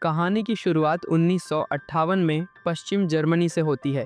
कहानी की शुरुआत 1958 में पश्चिम जर्मनी से होती है।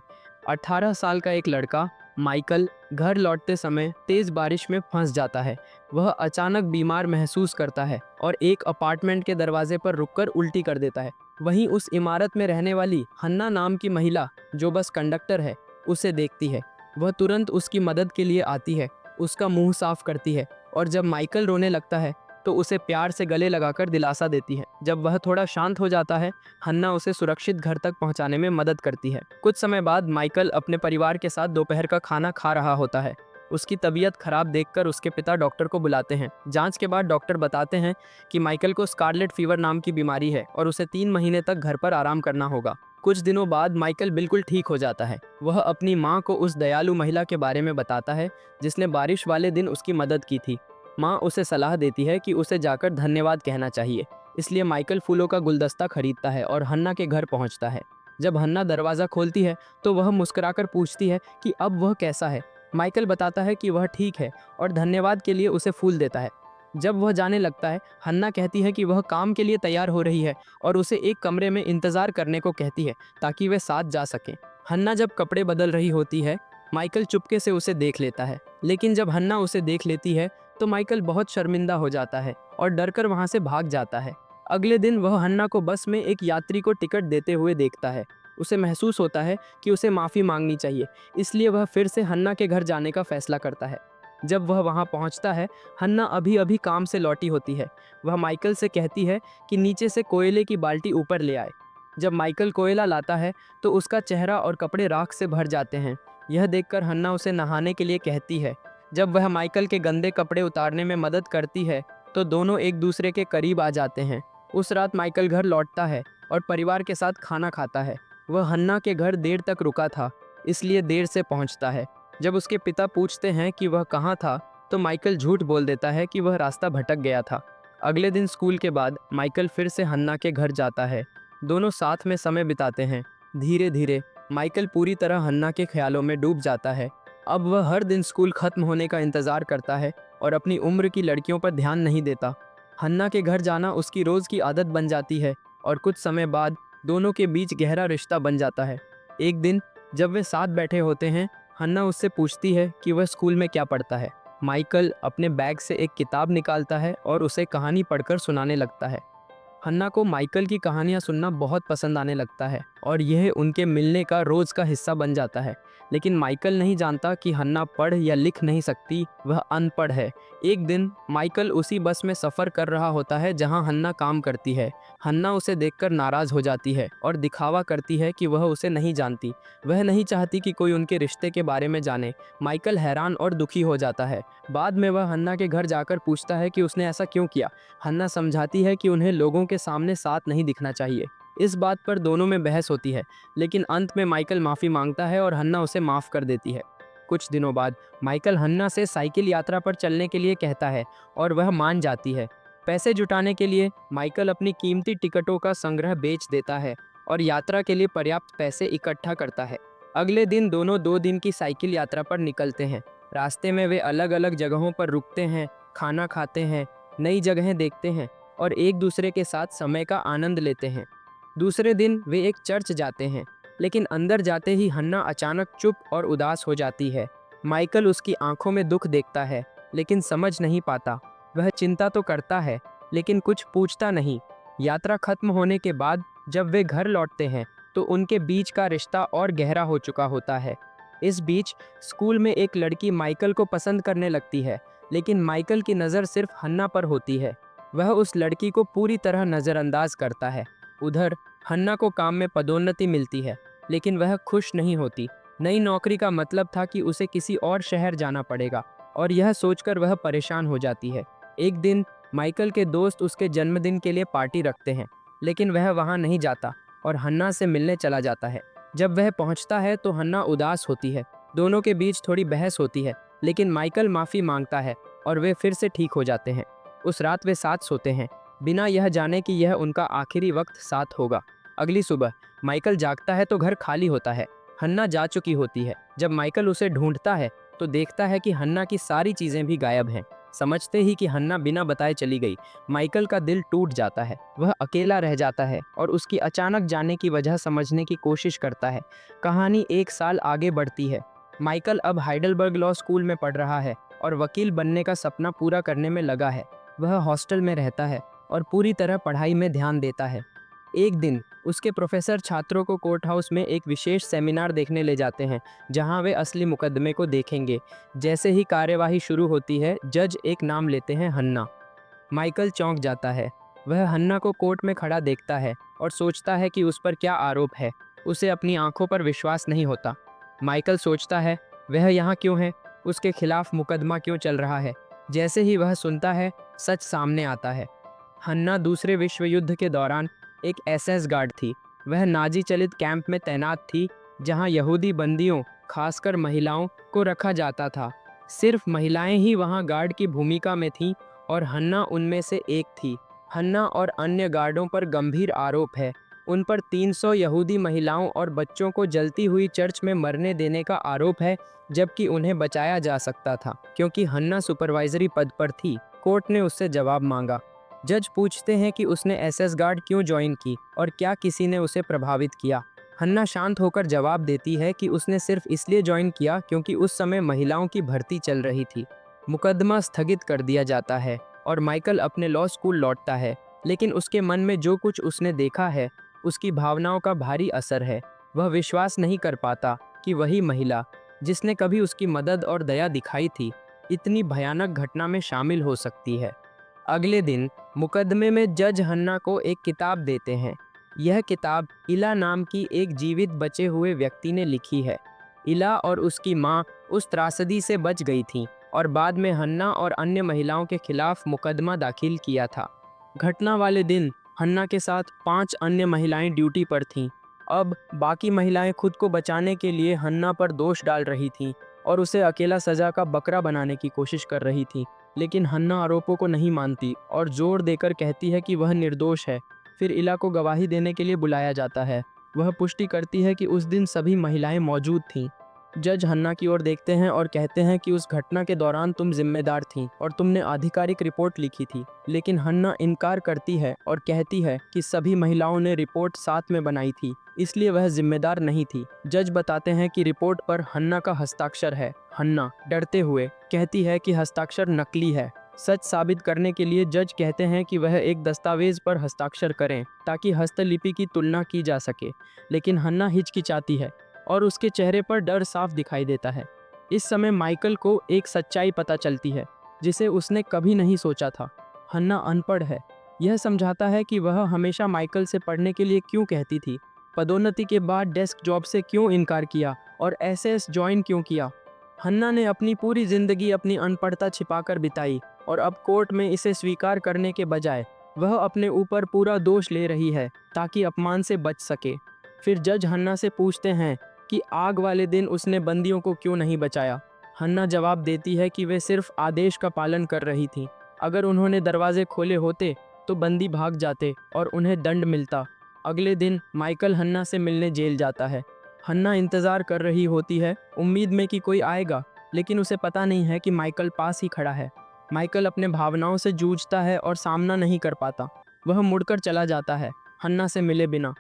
18 साल का एक लड़का माइकल घर लौटते समय तेज बारिश में फंस जाता है। वह अचानक बीमार महसूस करता है और एक अपार्टमेंट के दरवाजे पर रुककर उल्टी कर देता है। वहीं उस इमारत में रहने वाली हन्ना नाम की महिला, जो बस कंडक्टर है, उसे देखती है। वह तुरंत उसकी मदद के लिए आती है, उसका मुंह साफ करती है और जब माइकल रोने लगता है तो उसे प्यार से गले लगाकर दिलासा देती है। जब वह थोड़ा शांत हो जाता है, हन्ना उसे सुरक्षित घर तक पहुंचाने में मदद करती है। कुछ समय बाद माइकल अपने परिवार के साथ दोपहर का खाना खा रहा होता है। उसकी तबीयत खराब देखकर उसके पिता डॉक्टर को बुलाते हैं। जांच के बाद डॉक्टर बताते हैं कि माइकल को स्कारलेट फीवर नाम की बीमारी है और उसे 3 महीने तक घर पर आराम करना होगा। कुछ दिनों बाद माइकल बिल्कुल ठीक हो जाता है। वह अपनी माँ को उस दयालु महिला के बारे में बताता है जिसने बारिश वाले दिन उसकी मदद की थी। माँ उसे सलाह देती है कि उसे जाकर धन्यवाद कहना चाहिए। इसलिए माइकल फूलों का गुलदस्ता खरीदता है और हन्ना के घर पहुंचता है। जब हन्ना दरवाज़ा खोलती है तो वह मुस्कुराकर पूछती है कि अब वह कैसा है। माइकल बताता है कि वह ठीक है और धन्यवाद के लिए उसे फूल देता है। जब वह जाने लगता है, हन्ना कहती है कि वह काम के लिए तैयार हो रही है और उसे एक कमरे में इंतज़ार करने को कहती है ताकि वे साथ जा सकें। हन्ना जब कपड़े बदल रही होती है, माइकल चुपके से उसे देख लेता है। लेकिन जब हन्ना उसे देख लेती है तो माइकल बहुत शर्मिंदा हो जाता है और डरकर वहां से भाग जाता है। अगले दिन वह हन्ना को बस में एक यात्री को टिकट देते हुए देखता है। उसे महसूस होता है कि उसे माफ़ी मांगनी चाहिए, इसलिए वह फिर से हन्ना के घर जाने का फैसला करता है। जब वह वहां पहुंचता है, हन्ना अभी अभी काम से लौटी होती है। वह माइकल से कहती है कि नीचे से कोयले की बाल्टी ऊपर ले आए। जब माइकल कोयला लाता है तो उसका चेहरा और कपड़े राख से भर जाते हैं। यह देखकर हन्ना उसे नहाने के लिए कहती है। जब वह माइकल के गंदे कपड़े उतारने में मदद करती है तो दोनों एक दूसरे के करीब आ जाते हैं। उस रात माइकल घर लौटता है और परिवार के साथ खाना खाता है। वह हन्ना के घर देर तक रुका था, इसलिए देर से पहुंचता है। जब उसके पिता पूछते हैं कि वह कहाँ था तो माइकल झूठ बोल देता है कि वह रास्ता भटक गया था। अगले दिन स्कूल के बाद माइकल फिर से हन्ना के घर जाता है। दोनों साथ में समय बिताते हैं। धीरे धीरे माइकल पूरी तरह हन्ना के ख्यालों में डूब जाता है। अब वह हर दिन स्कूल खत्म होने का इंतज़ार करता है और अपनी उम्र की लड़कियों पर ध्यान नहीं देता। हन्ना के घर जाना उसकी रोज़ की आदत बन जाती है और कुछ समय बाद दोनों के बीच गहरा रिश्ता बन जाता है। एक दिन जब वे साथ बैठे होते हैं, हन्ना उससे पूछती है कि वह स्कूल में क्या पढ़ता है। माइकल अपने बैग से एक किताब निकालता है और उसे कहानी पढ़कर सुनाने लगता है। हन्ना को माइकल की कहानियां सुनना बहुत पसंद आने लगता है और यह उनके मिलने का रोज का हिस्सा बन जाता है। लेकिन माइकल नहीं जानता कि हन्ना पढ़ या लिख नहीं सकती, वह अनपढ़ है। एक दिन माइकल उसी बस में सफ़र कर रहा होता है जहां हन्ना काम करती है। हन्ना उसे देखकर नाराज़ हो जाती है और दिखावा करती है कि वह उसे नहीं जानती। वह नहीं चाहती कि कोई उनके रिश्ते के बारे में जाने। माइकल हैरान और दुखी हो जाता है। बाद में वह हन्ना के घर जाकर पूछता है कि उसने ऐसा क्यों किया। हन्ना समझाती है कि उन्हें लोगों के सामने साथ नहीं दिखना चाहिए। इस बात पर दोनों में बहस होती है, लेकिन अंत में माइकल माफ़ी मांगता है और हन्ना उसे माफ़ कर देती है। कुछ दिनों बाद माइकल हन्ना से साइकिल यात्रा पर चलने के लिए कहता है और वह मान जाती है। पैसे जुटाने के लिए माइकल अपनी कीमती टिकटों का संग्रह बेच देता है और यात्रा के लिए पर्याप्त पैसे इकट्ठा करता है। अगले दिन दोनों 2 दिन की साइकिल यात्रा पर निकलते हैं। रास्ते में वे अलग अलग जगहों पर रुकते हैं, खाना खाते हैं, नई जगहें देखते हैं और एक दूसरे के साथ समय का आनंद लेते हैं। दूसरे दिन वे एक चर्च जाते हैं, लेकिन अंदर जाते ही हन्ना अचानक चुप और उदास हो जाती है। माइकल उसकी आंखों में दुख देखता है, लेकिन समझ नहीं पाता। वह चिंता तो करता है, लेकिन कुछ पूछता नहीं। यात्रा खत्म होने के बाद जब वे घर लौटते हैं, तो उनके बीच का रिश्ता और गहरा हो चुका होता है। इस बीच स्कूल में एक लड़की माइकल को पसंद करने लगती है, लेकिन माइकल की नज़र सिर्फ हन्ना पर होती है। वह उस लड़की को पूरी तरह नज़रअंदाज करता है। उधर हन्ना को काम में पदोन्नति मिलती है, लेकिन वह खुश नहीं होती। नई नौकरी का मतलब था कि उसे किसी और शहर जाना पड़ेगा और यह सोचकर वह परेशान हो जाती है। एक दिन माइकल के दोस्त उसके जन्मदिन के लिए पार्टी रखते हैं, लेकिन वह वहां नहीं जाता और हन्ना से मिलने चला जाता है। जब वह पहुंचता है तो हन्ना उदास होती है। दोनों के बीच थोड़ी बहस होती है, लेकिन माइकल माफ़ी मांगता है और वे फिर से ठीक हो जाते हैं। उस रात वे साथ सोते हैं, बिना यह जाने कि यह उनका आखिरी वक्त साथ होगा। अगली सुबह माइकल जागता है तो घर खाली होता है। हन्ना जा चुकी होती है। जब माइकल उसे ढूंढता है तो देखता है कि हन्ना की सारी चीज़ें भी गायब हैं। समझते ही कि हन्ना बिना बताए चली गई, माइकल का दिल टूट जाता है। वह अकेला रह जाता है और उसकी अचानक जाने की वजह समझने की कोशिश करता है। कहानी 1 साल आगे बढ़ती है। माइकल अब हाइडलबर्ग लॉ स्कूल में पढ़ रहा है और वकील बनने का सपना पूरा करने में लगा है। वह हॉस्टल में रहता है और पूरी तरह पढ़ाई में ध्यान देता है। एक दिन उसके प्रोफेसर छात्रों को कोर्ट हाउस में एक विशेष सेमिनार देखने ले जाते हैं, जहां वे असली मुकदमे को देखेंगे। जैसे ही कार्यवाही शुरू होती है, जज एक नाम लेते हैं, हन्ना। माइकल चौंक जाता है। वह हन्ना को कोर्ट में खड़ा देखता है और सोचता है कि उस पर क्या आरोप है। उसे अपनी आंखों पर विश्वास नहीं होता। माइकल सोचता है, वह यहाँ क्यों है? उसके खिलाफ मुकदमा क्यों चल रहा है? जैसे ही वह सुनता है, सच सामने आता है। हन्ना दूसरे विश्व युद्ध के दौरान एक एसएस गार्ड थी। वह नाजी चलित कैंप में तैनात थी, जहां यहूदी बंदियों, खासकर महिलाओं को रखा जाता था। सिर्फ महिलाएं ही वहां गार्ड की भूमिका में थीं और हन्ना उनमें से एक थी। हन्ना और अन्य गार्डों पर गंभीर आरोप है। उन पर 300 यहूदी महिलाओं और बच्चों को जलती हुई चर्च में मरने देने का आरोप है, जबकि उन्हें बचाया जा सकता था क्योंकि हन्ना सुपरवाइजरी पद पर थी। कोर्ट ने उससे जवाब मांगा। जज पूछते हैं कि उसने एसएस गार्ड क्यों ज्वाइन की और क्या किसी ने उसे प्रभावित किया। हन्ना शांत होकर जवाब देती है कि उसने सिर्फ इसलिए ज्वाइन किया क्योंकि उस समय महिलाओं की भर्ती चल रही थी। मुकदमा स्थगित कर दिया जाता है और माइकल अपने लॉ स्कूल लौटता है, लेकिन उसके मन में जो कुछ उसने देखा है, उसकी भावनाओं का भारी असर है। वह विश्वास नहीं कर पाता कि वही महिला, जिसने कभी उसकी मदद और दया दिखाई थी, इतनी भयानक घटना में शामिल हो सकती है। अगले दिन मुकदमे में जज हन्ना को एक किताब देते हैं। यह किताब इला नाम की एक जीवित बचे हुए व्यक्ति ने लिखी है। इला और उसकी माँ उस त्रासदी से बच गई थीं और बाद में हन्ना और अन्य महिलाओं के खिलाफ मुकदमा दाखिल किया था। घटना वाले दिन हन्ना के साथ 5 अन्य महिलाएं ड्यूटी पर थीं। अब बाकी महिलाएं खुद को बचाने के लिए हन्ना पर दोष डाल रही थीं और उसे अकेला सजा का बकरा बनाने की कोशिश कर रही थीं। लेकिन हन्ना आरोपों को नहीं मानती और जोर देकर कहती है कि वह निर्दोष है। फिर इला को गवाही देने के लिए बुलाया जाता है। वह पुष्टि करती है कि उस दिन सभी महिलाएं मौजूद थीं। जज हन्ना की ओर देखते हैं और कहते हैं कि उस घटना के दौरान तुम जिम्मेदार थीं और तुमने आधिकारिक रिपोर्ट लिखी थी। लेकिन हन्ना इनकार करती है और कहती है कि सभी महिलाओं ने रिपोर्ट साथ में बनाई थी, इसलिए वह जिम्मेदार नहीं थी। जज बताते हैं कि रिपोर्ट पर हन्ना का हस्ताक्षर है। हन्ना डरते हुए कहती है कि हस्ताक्षर नकली है। सच साबित करने के लिए जज कहते हैं कि वह एक दस्तावेज पर हस्ताक्षर करें ताकि हस्तलिपि की तुलना की जा सके। लेकिन हन्ना हिचकिचाती है और उसके चेहरे पर डर साफ दिखाई देता है। इस समय माइकल को एक सच्चाई पता चलती है जिसे उसने कभी नहीं सोचा था। हन्ना अनपढ़ है। यह समझाता है कि वह हमेशा माइकल से पढ़ने के लिए क्यों कहती थी, पदोन्नति के बाद डेस्क जॉब से क्यों इनकार किया और एसएस ज्वाइन क्यों किया। हन्ना ने अपनी पूरी जिंदगी अपनी अनपढ़ता छिपाकर बिताई और अब कोर्ट में इसे स्वीकार करने के बजाय वह अपने ऊपर पूरा दोष ले रही है ताकि अपमान से बच सके। फिर जज हन्ना से पूछते हैं कि आग वाले दिन उसने बंदियों को क्यों नहीं बचाया। हन्ना जवाब देती है कि वे सिर्फ आदेश का पालन कर रही थीं। अगर उन्होंने दरवाजे खोले होते तो बंदी भाग जाते और उन्हें दंड मिलता। अगले दिन माइकल हन्ना से मिलने जेल जाता है। हन्ना इंतज़ार कर रही होती है, उम्मीद में कि कोई आएगा, लेकिन उसे पता नहीं है कि माइकल पास ही खड़ा है। माइकल अपने भावनाओं से जूझता है और सामना नहीं कर पाता। वह मुड़कर चला जाता है, हन्ना से मिले बिना।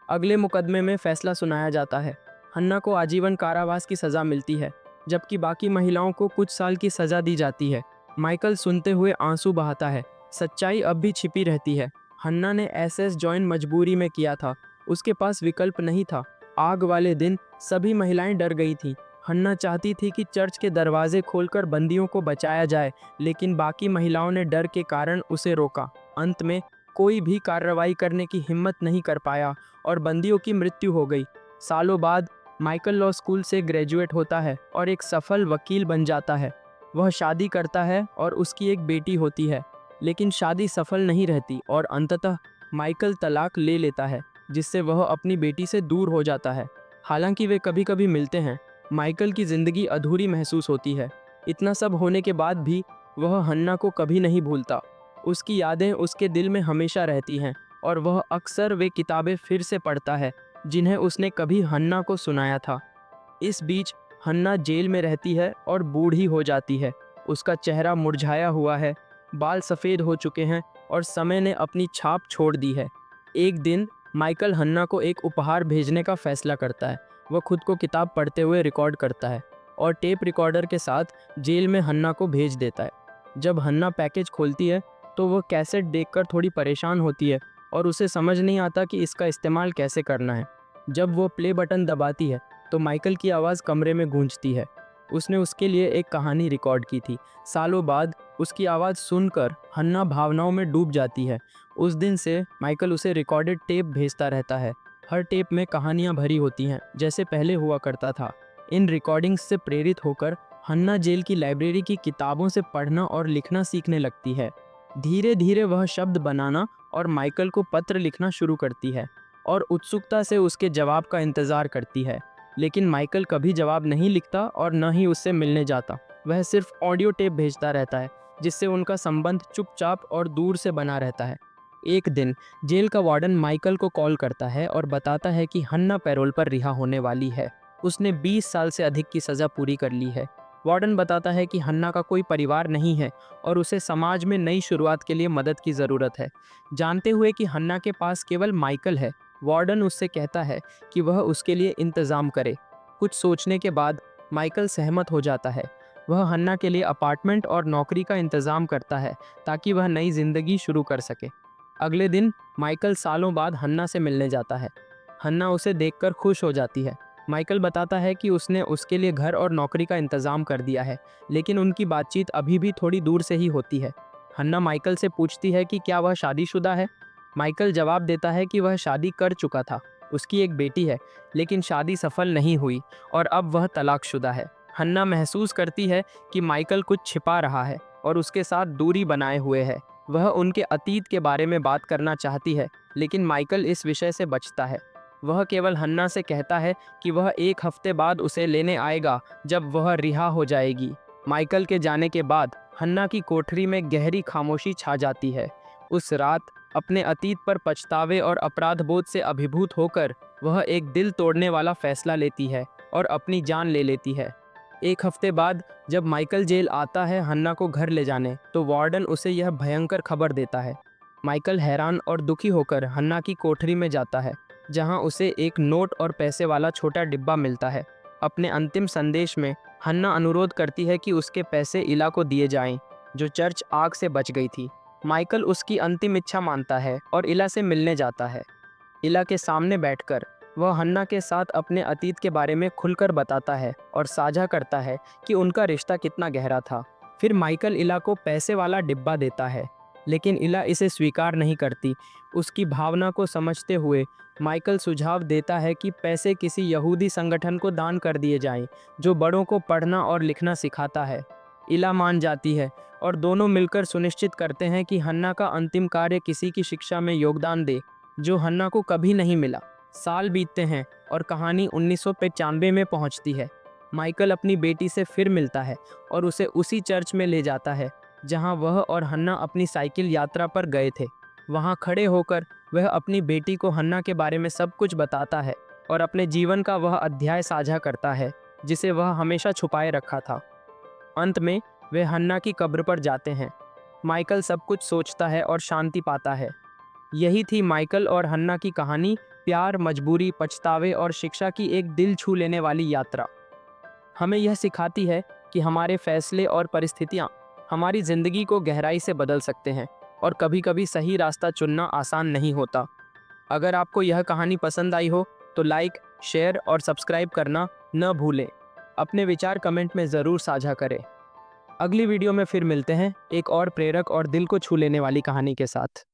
अगले मुकदमे में फैसला सुनाया जाता है। हन्ना को आजीवन कारावास की सज़ा मिलती है, जबकि बाकी महिलाओं को कुछ साल की सज़ा दी जाती है। माइकल सुनते हुए आंसू बहाता है। सच्चाई अब भी छिपी रहती है। हन्ना ने एसएस ज्वाइन मजबूरी में किया था, उसके पास विकल्प नहीं था। आग वाले दिन सभी महिलाएं डर गई थीं। हन्ना चाहती थी कि चर्च के दरवाजे खोलकर बंदियों को बचाया जाए, लेकिन बाकी महिलाओं ने डर के कारण उसे रोका। अंत में कोई भी कार्रवाई करने की हिम्मत नहीं कर पाया और बंदियों की मृत्यु हो गई। सालों बाद माइकल लॉ स्कूल से ग्रेजुएट होता है और एक सफल वकील बन जाता है। वह शादी करता है और उसकी एक बेटी होती है, लेकिन शादी सफल नहीं रहती और अंततः माइकल तलाक ले लेता है, जिससे वह अपनी बेटी से दूर हो जाता है। हालांकि वे कभी कभी मिलते हैं, माइकल की ज़िंदगी अधूरी महसूस होती है। इतना सब होने के बाद भी वह हन्ना को कभी नहीं भूलता। उसकी यादें उसके दिल में हमेशा रहती हैं और वह अक्सर वे किताबें फिर से पढ़ता है जिन्हें उसने कभी हन्ना को सुनाया था। इस बीच हन्ना जेल में रहती है और बूढ़ी हो जाती है। उसका चेहरा मुरझाया हुआ है, बाल सफ़ेद हो चुके हैं और समय ने अपनी छाप छोड़ दी है। एक दिन माइकल हन्ना को एक उपहार भेजने का फैसला करता है। वह खुद को किताब पढ़ते हुए रिकॉर्ड करता है और टेप रिकॉर्डर के साथ जेल में हन्ना को भेज देता है। जब हन्ना पैकेज खोलती है तो वह कैसेट देखकर थोड़ी परेशान होती है और उसे समझ नहीं आता कि इसका इस्तेमाल कैसे करना है। जब वो प्ले बटन दबाती है तो माइकल की आवाज़ कमरे में गूंजती है। उसने उसके लिए एक कहानी रिकॉर्ड की थी। सालों बाद उसकी आवाज़ सुनकर हन्ना भावनाओं में डूब जाती है। उस दिन से माइकल उसे रिकॉर्डेड टेप भेजता रहता है। हर टेप में कहानियाँ भरी होती हैं, जैसे पहले हुआ करता था। इन रिकॉर्डिंग्स से प्रेरित होकर हन्ना जेल की लाइब्रेरी की किताबों से पढ़ना और लिखना सीखने लगती है। धीरे धीरे वह शब्द बनाना और माइकल को पत्र लिखना शुरू करती है और उत्सुकता से उसके जवाब का इंतज़ार करती है। लेकिन माइकल कभी जवाब नहीं लिखता और न ही उससे मिलने जाता। वह सिर्फ ऑडियो टेप भेजता रहता है, जिससे उनका संबंध चुपचाप और दूर से बना रहता है। एक दिन जेल का वार्डन माइकल को कॉल करता है और बताता है कि हन्ना पैरोल पर रिहा होने वाली है। उसने 20 साल से अधिक की सज़ा पूरी कर ली है। वार्डन बताता है कि हन्ना का कोई परिवार नहीं है और उसे समाज में नई शुरुआत के लिए मदद की ज़रूरत है। जानते हुए कि हन्ना के पास केवल माइकल है, वार्डन उससे कहता है कि वह उसके लिए इंतज़ाम करे। कुछ सोचने के बाद माइकल सहमत हो जाता है। वह हन्ना के लिए अपार्टमेंट और नौकरी का इंतज़ाम करता है ताकि वह नई ज़िंदगी शुरू कर सके। अगले दिन माइकल सालों बाद हन्ना से मिलने जाता है। हन्ना उसे देखकर खुश हो जाती है। माइकल बताता है कि उसने उसके लिए घर और नौकरी का इंतज़ाम कर दिया है, लेकिन उनकी बातचीत अभी भी थोड़ी दूर से ही होती है। हन्ना माइकल से पूछती है कि क्या वह शादीशुदा है। माइकल जवाब देता है कि वह शादी कर चुका था, उसकी एक बेटी है, लेकिन शादी सफल नहीं हुई और अब वह तलाकशुदा है। हन्ना महसूस करती है कि माइकल कुछ छिपा रहा है और उसके साथ दूरी बनाए हुए है। वह उनके अतीत के बारे में बात करना चाहती है, लेकिन माइकल इस विषय से बचता है। वह केवल हन्ना से कहता है कि वह एक हफ्ते बाद उसे लेने आएगा जब वह रिहा हो जाएगी। माइकल के जाने के बाद हन्ना की कोठरी में गहरी खामोशी छा जाती है। उस रात अपने अतीत पर पछतावे और अपराध बोध से अभिभूत होकर वह एक दिल तोड़ने वाला फैसला लेती है और अपनी जान ले लेती है। एक हफ्ते बाद जब माइकल जेल आता है हन्ना को घर ले जाने, तो वार्डन उसे यह भयंकर खबर देता है। माइकल हैरान और दुखी होकर हन्ना की कोठरी में जाता है, जहां उसे एक नोट और पैसे वाला छोटा डिब्बा मिलता है। अपने अंतिम संदेश में हन्ना अनुरोध करती है कि उसके पैसे इला को दिए जाएं, जो चर्च आग से बच गई थी। माइकल उसकी अंतिम इच्छा मानता है और इला से मिलने जाता है। इला के सामने बैठकर वह हन्ना के साथ अपने अतीत के बारे में खुलकर बताता है और साझा करता है कि उनका रिश्ता कितना गहरा था। फिर माइकल इला को पैसे वाला डिब्बा देता है, लेकिन इला इसे स्वीकार नहीं करती। उसकी भावना को समझते हुए माइकल सुझाव देता है कि पैसे किसी यहूदी संगठन को दान कर दिए जाएं, जो बड़ों को पढ़ना और लिखना सिखाता है। इला मान जाती है और दोनों मिलकर सुनिश्चित करते हैं कि हन्ना का अंतिम कार्य किसी की शिक्षा में योगदान दे, जो हन्ना को कभी नहीं मिला। साल बीतते हैं और कहानी 1995 में पहुंचती है। माइकल अपनी बेटी से फिर मिलता है और उसे उसी चर्च में ले जाता है जहां वह और हन्ना अपनी साइकिल यात्रा पर गए थे। वहां खड़े होकर वह अपनी बेटी को हन्ना के बारे में सब कुछ बताता है और अपने जीवन का वह अध्याय साझा करता है जिसे वह हमेशा छुपाए रखा था। अंत में वे हन्ना की कब्र पर जाते हैं। माइकल सब कुछ सोचता है और शांति पाता है। यही थी माइकल और हन्ना की कहानी, प्यार, मजबूरी, पछतावे और शिक्षा की एक दिल छू लेने वाली यात्रा। हमें यह सिखाती है कि हमारे फैसले और परिस्थितियाँ हमारी ज़िंदगी को गहराई से बदल सकते हैं और कभी-कभी सही रास्ता चुनना आसान नहीं होता। अगर आपको यह कहानी पसंद आई हो तो लाइक, शेयर और सब्सक्राइब करना न भूलें। अपने विचार कमेंट में ज़रूर साझा करें। अगली वीडियो में फिर मिलते हैं एक और प्रेरक और दिल को छू लेने वाली कहानी के साथ।